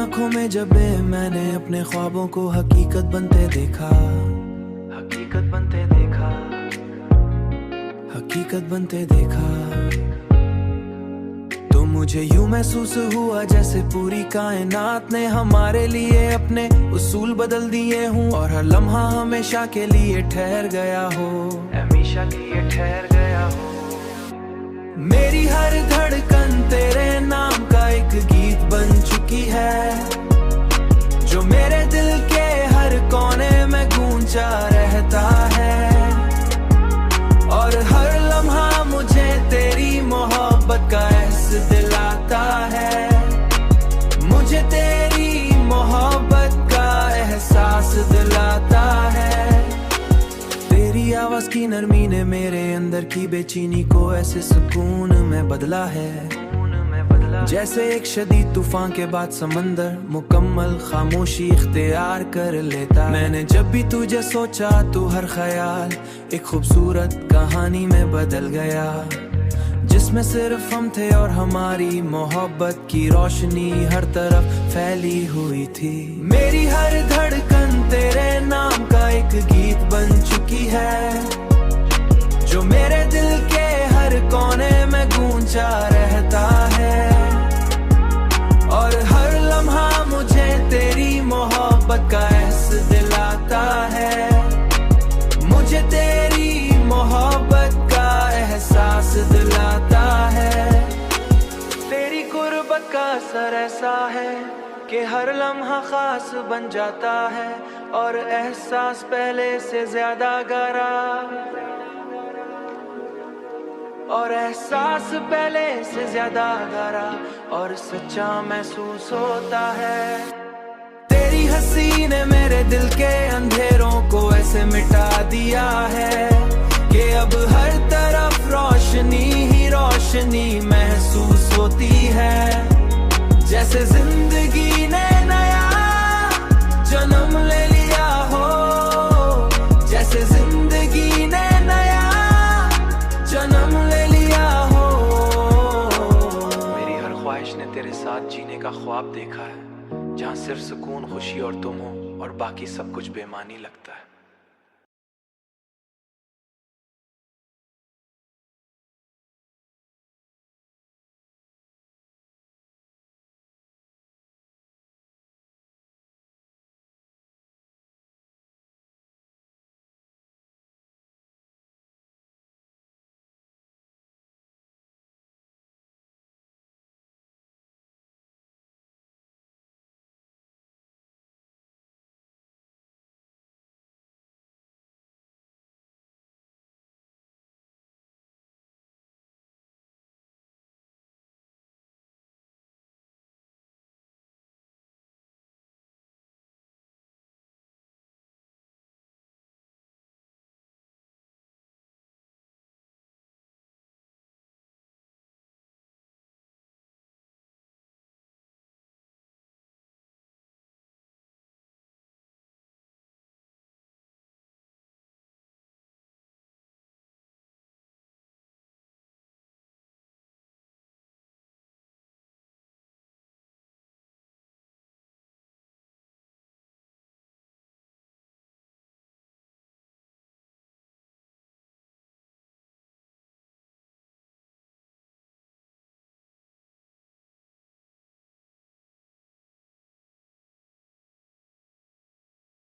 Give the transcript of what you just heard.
आंखों में जबे मैंने अपने ख्वाबों को हकीकत बनते देखा, हकीकत बनते देखा, हकीकत बनते देखा, तो मुझे यूं महसूस हुआ जैसे पूरी कायनात ने हमारे लिए अपने उसूल बदल दिए हूँ और हर लम्हा हमेशा के लिए ठहर गया हो, हमेशा के लिए ठहर गया हो। मेरी हर धड़कन तेरे नाम का एक गीत बन चुकी है, जो मेरे दिल के हर कोने में गूंजा रहता है, और हर लम्हा मुझे तेरी मोहब्बत का एहसास दिलाता है, मुझे तेरी मोहब्बत का एहसास दिलाता है। तेरी आवाज की नरमी ने मेरे अंदर की बेचैनी को ऐसे सुकून में बदला है, जैसे एक शदीद तूफान के बाद समंदर मुकम्मल खामोशी इख्तियार कर लेता। मैंने जब भी तुझे सोचा तो हर ख्याल एक खूबसूरत कहानी में बदल गया, जिसमें सिर्फ हम थे और हमारी मोहब्बत की रोशनी हर तरफ फैली हुई थी। मेरी हर धड़कन तेरे नाम का एक गीत बन चुकी है, जो मेरे दिल के हर कोने में गूंजा रहता है, और हर लम्हा मुझे तेरी मोहब्बत का एहसास दिलाता है, मुझे तेरी मोहब्बत का एहसास दिलाता है। तेरी गुर्बत का असर ऐसा है कि हर लम्हा खास बन जाता है, और एहसास पहले से ज्यादा गहरा, और एहसास पहले से ज्यादा गहरा और सच्चा महसूस होता है। तेरी हंसी ने मेरे दिल के अंधेरों को ऐसे मिटा दिया है कि अब हर तरफ रोशनी ही रोशनी महसूस होती है, जैसे जिंदगी ने नया जन्म ले लिया हो, जैसे जिंदगी ने नया जन्म ले लिया हो। मेरी हर ख्वाहिश ने तेरे साथ जीने का ख्वाब देखा है, जहाँ सिर्फ सुकून, खुशी और तुम हो और बाकी सब कुछ बेमानी लगता है।